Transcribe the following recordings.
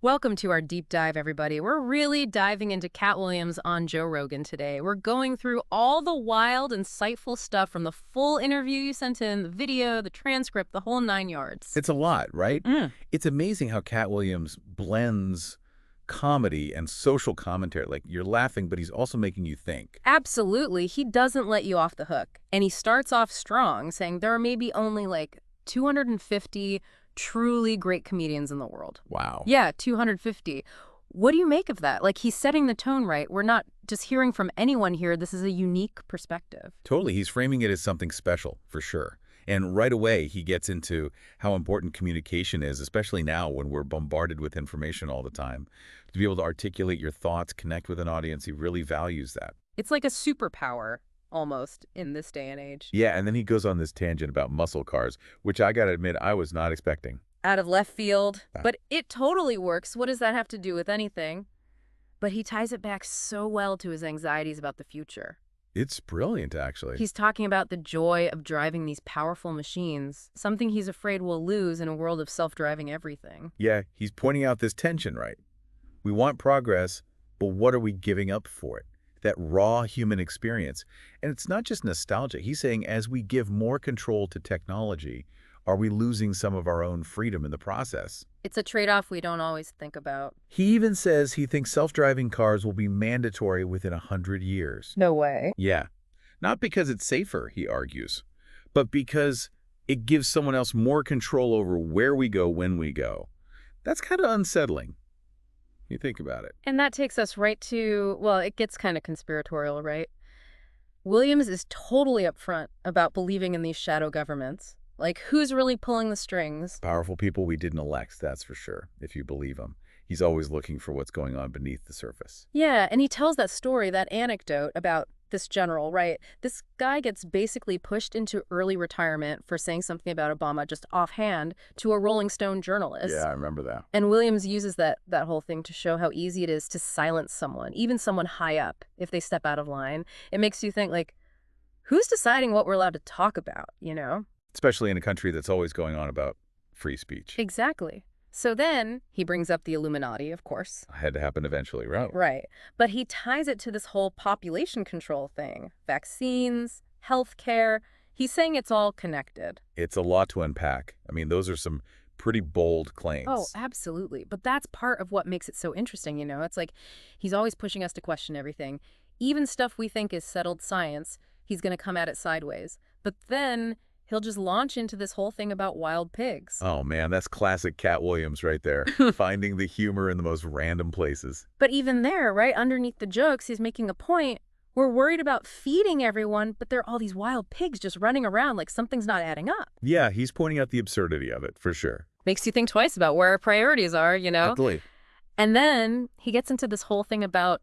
Welcome to our deep dive, everybody. We're really diving into Katt Williams on Joe Rogan today. We're going through all the wild, insightful stuff from the full interview you sent in, the video, the transcript, the whole nine yards. It's a lot, right? Mm. It's amazing how Katt Williams blends comedy and social commentary. Like, you're laughing, but he's also making you think. Absolutely. He doesn't let you off the hook. And he starts off strong, saying there are maybe only like 250 truly great comedians in the world. Wow. Yeah, 250. What do you make of that? Like, he's setting the tone right. We're not just hearing from anyone here. This is a unique perspective. Totally. He's framing it as something special, for sure. And right away, he gets into how important communication is, especially now when we're bombarded with information all the time. To be able to articulate your thoughts, connect with an audience, he really values that. It's like a superpower, almost, in this day and age. Yeah, and then he goes on this tangent about muscle cars, which I gotta admit I was not expecting. Out of left field. But it totally works. What does that have to do with anything? But he ties it back so well to his anxieties about the future. It's brilliant, actually. He's talking about the joy of driving these powerful machines, something he's afraid we'll lose in a world of self-driving everything. Yeah, he's pointing out this tension, right? We want progress, but what are we giving up for it? That raw human experience. And it's not just nostalgia. He's saying as we give more control to technology, are we losing some of our own freedom in the process? It's a trade-off we don't always think about. He even says he thinks self-driving cars will be mandatory within 100 years. No way. Yeah, not because it's safer, he argues, but because it gives someone else more control over where we go when we go. That's kind of unsettling. You think about it. And that takes us right to, well, it gets kind of conspiratorial, right? Williams is totally upfront about believing in these shadow governments. Like, who's really pulling the strings? Powerful people we didn't elect, that's for sure, if you believe him. He's always looking for what's going on beneath the surface. Yeah, and he tells that story, that anecdote about this general, right? This guy gets basically pushed into early retirement for saying something about Obama just offhand to a Rolling Stone journalist. Yeah, I remember that. And Williams uses that whole thing to show how easy it is to silence someone, even someone high up, if they step out of line. It makes you think, like, who's deciding what we're allowed to talk about, you know? Especially in a country that's always going on about free speech. Exactly. So then he brings up the Illuminati, of course. Had to happen eventually, right? Right. But he ties it to this whole population control thing. Vaccines, healthcare. He's saying it's all connected. It's a lot to unpack. I mean, those are some pretty bold claims. Oh, absolutely. But that's part of what makes it so interesting, you know? It's like he's always pushing us to question everything. Even stuff we think is settled science, he's going to come at it sideways. But then he'll just launch into this whole thing about wild pigs. Oh, man, that's classic Katt Williams right there. Finding the humor in the most random places. But even there, right underneath the jokes, he's making a point. We're worried about feeding everyone, but there are all these wild pigs just running around like something's not adding up. Yeah, he's pointing out the absurdity of it, for sure. Makes you think twice about where our priorities are, you know? Absolutely. And then he gets into this whole thing about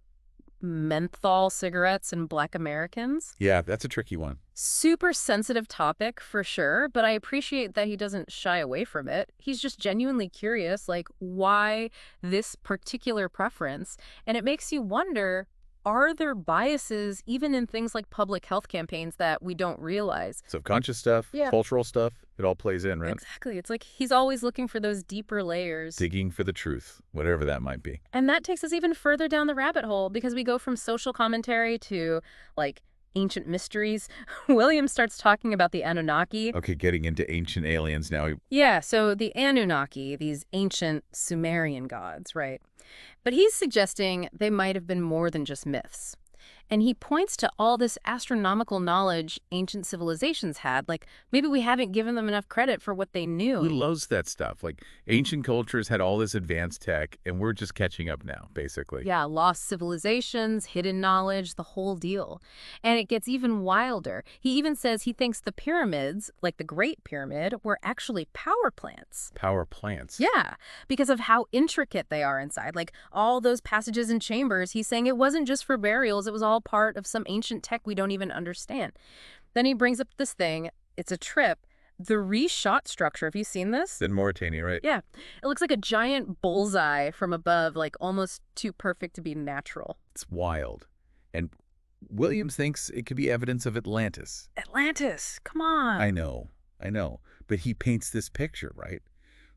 menthol cigarettes and Black Americans. Yeah, that's a tricky one. Super sensitive topic for sure, but I appreciate that he doesn't shy away from it. He's just genuinely curious, like, why this particular preference? And it makes you wonder, are there biases even in things like public health campaigns that we don't realize? Subconscious stuff, Yeah. cultural stuff, it all plays in, right? Exactly. It's like he's always looking for those deeper layers. Digging for the truth, whatever that might be. And that takes us even further down the rabbit hole because we go from social commentary to, like, ancient mysteries. William starts talking about the Anunnaki. Okay, getting into ancient aliens now. Yeah, so the Anunnaki, these ancient Sumerian gods, right? But he's suggesting they might have been more than just myths. And he points to all this astronomical knowledge ancient civilizations had. Like, maybe we haven't given them enough credit for what they knew. He loves that stuff. Like, ancient cultures had all this advanced tech, and we're just catching up now, basically. Yeah, lost civilizations, hidden knowledge, the whole deal. And it gets even wilder. He even says he thinks the pyramids, like the Great Pyramid, were actually power plants. Power plants. Yeah, because of how intricate they are inside. Like, all those passages and chambers, he's saying it wasn't just for burials, it was all part of some ancient tech we don't even understand. Then he brings up this thing. It's a trip. The reshot structure. Have you seen this? In Mauritania, right? Yeah. It looks like a giant bullseye from above, like almost too perfect to be natural. It's wild. And Williams thinks it could be evidence of Atlantis. Atlantis, come on. I know. But he paints this picture, right?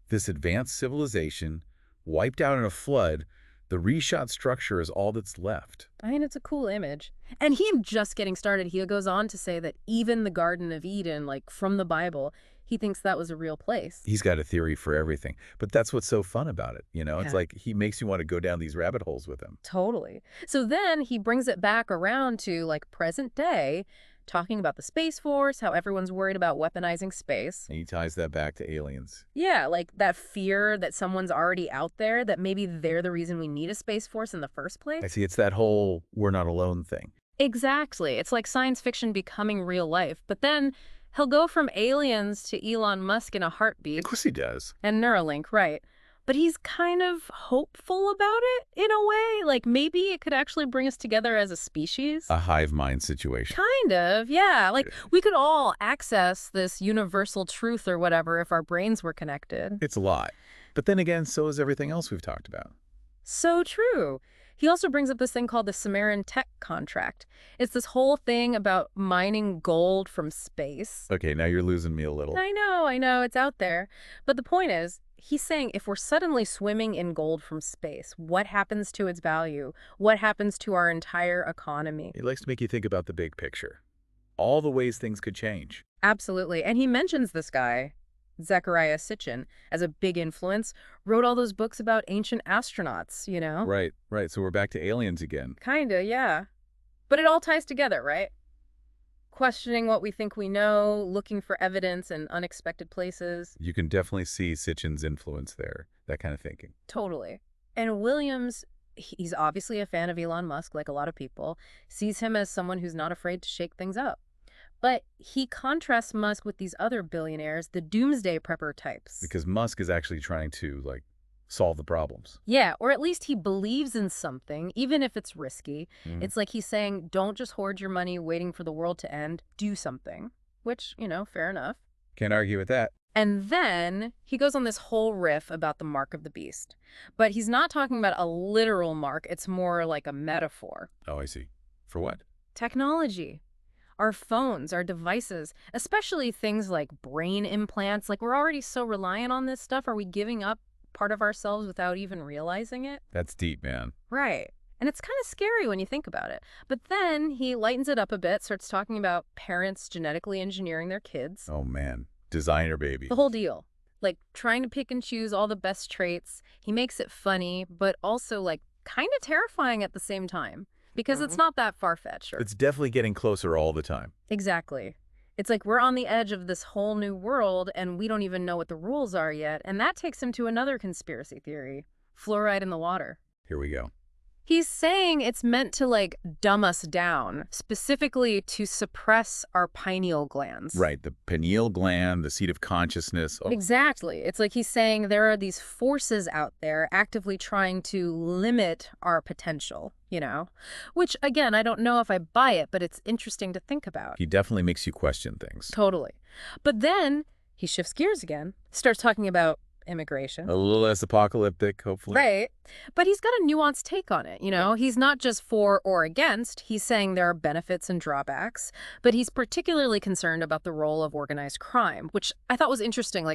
This advanced civilization wiped out in a flood, the reshot structure is all that's left. I mean, it's a cool image. And him just getting started, he goes on to say that even the Garden of Eden, like from the Bible, he thinks that was a real place. He's got a theory for everything. But that's what's so fun about it, you know? It's Yeah. like he makes you want to go down these rabbit holes with him. Totally. So then he brings it back around to like present day, talking about the Space Force, how everyone's worried about weaponizing space. And he ties that back to aliens. Yeah, like that fear that someone's already out there, that maybe they're the reason we need a Space Force in the first place. I see, it's that whole we're not alone thing. Exactly. It's like science fiction becoming real life. But then he'll go from aliens to Elon Musk in a heartbeat. Of course he does. And Neuralink, right. But he's kind of hopeful about it in a way. Like maybe it could actually bring us together as a species. A hive mind situation. Kind of, yeah. Like we could all access this universal truth or whatever if our brains were connected. It's a lot. But then again, so is everything else we've talked about. So true. He also brings up this thing called the Sumerian Tech Contract. It's this whole thing about mining gold from space. Okay, now you're losing me a little. I know, it's out there. But the point is, he's saying if we're suddenly swimming in gold from space, what happens to its value? What happens to our entire economy? He likes to make you think about the big picture. All the ways things could change. Absolutely. And he mentions this guy, Zecharia Sitchin, as a big influence, wrote all those books about ancient astronauts, you know? Right. So we're back to aliens again. Kinda, yeah. But it all ties together, right? Questioning what we think we know, looking for evidence in unexpected places. You can definitely see Sitchin's influence there, that kind of thinking. Totally. And Williams, he's obviously a fan of Elon Musk, like a lot of people, sees him as someone who's not afraid to shake things up. But he contrasts Musk with these other billionaires, the doomsday prepper types. Because Musk is actually trying to, solve the problems. Yeah, or at least he believes in something, even if it's risky. It's like he's saying, don't just hoard your money waiting for the world to end, do something. Which, fair enough. Can't argue with that. And then he goes on this whole riff about the mark of the beast. But he's not talking about a literal mark, it's more like a metaphor. Oh, I see. For what? Technology. Our phones, our devices, especially things like brain implants. Like, we're already so reliant on this stuff. Are we giving up part of ourselves without even realizing it? That's deep, man. Right. And it's kind of scary when you think about it. But then he lightens it up a bit, starts talking about parents genetically engineering their kids. Oh, man. Designer baby. The whole deal. Like, trying to pick and choose all the best traits. He makes it funny, but also, kind of terrifying at the same time. Because it's not that far-fetched. It's definitely getting closer all the time. Exactly. It's like we're on the edge of this whole new world, and we don't even know what the rules are yet. And that takes him to another conspiracy theory. Fluoride in the water. Here we go. He's saying it's meant to, dumb us down, specifically to suppress our pineal glands. Right, the pineal gland, the seat of consciousness. Oh. Exactly. It's like he's saying there are these forces out there actively trying to limit our potential, Which, again, I don't know if I buy it, but it's interesting to think about. He definitely makes you question things. Totally. But then he shifts gears again, starts talking about immigration. A little less apocalyptic, hopefully. Right. But he's got a nuanced take on it, He's not just for or against. He's saying there are benefits and drawbacks, but he's particularly concerned about the role of organized crime, which I thought was interesting.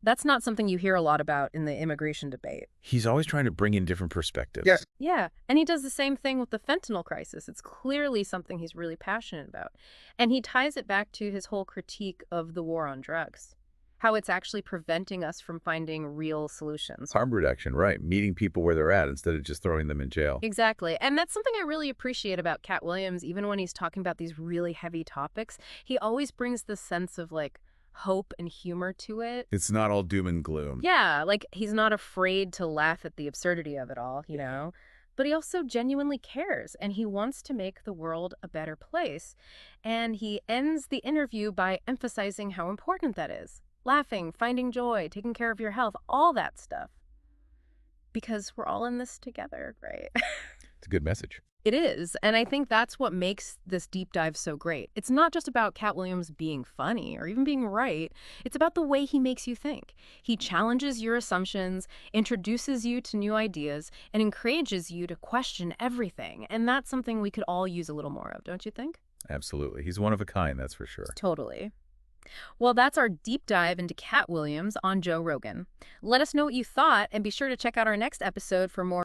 That's not something you hear a lot about in the immigration debate. He's always trying to bring in different perspectives. Yes. Yeah. And he does the same thing with the fentanyl crisis. It's clearly something he's really passionate about. And he ties it back to his whole critique of the war on drugs. How it's actually preventing us from finding real solutions. Harm reduction, right. Meeting people where they're at instead of just throwing them in jail. Exactly. And that's something I really appreciate about Katt Williams, even when he's talking about these really heavy topics. He always brings this sense of hope and humor to it. It's not all doom and gloom. Yeah, he's not afraid to laugh at the absurdity of it all, But he also genuinely cares, and he wants to make the world a better place. And he ends the interview by emphasizing how important that is. Laughing, finding joy, taking care of your health, all that stuff. Because we're all in this together, right? It's a good message. It is, and I think that's what makes this deep dive so great. It's not just about Katt Williams being funny or even being right. It's about the way he makes you think. He challenges your assumptions, introduces you to new ideas, and encourages you to question everything. And that's something we could all use a little more of, don't you think? Absolutely. He's one of a kind, that's for sure. Totally. Well, that's our deep dive into Katt Williams on Joe Rogan. Let us know what you thought, and be sure to check out our next episode for more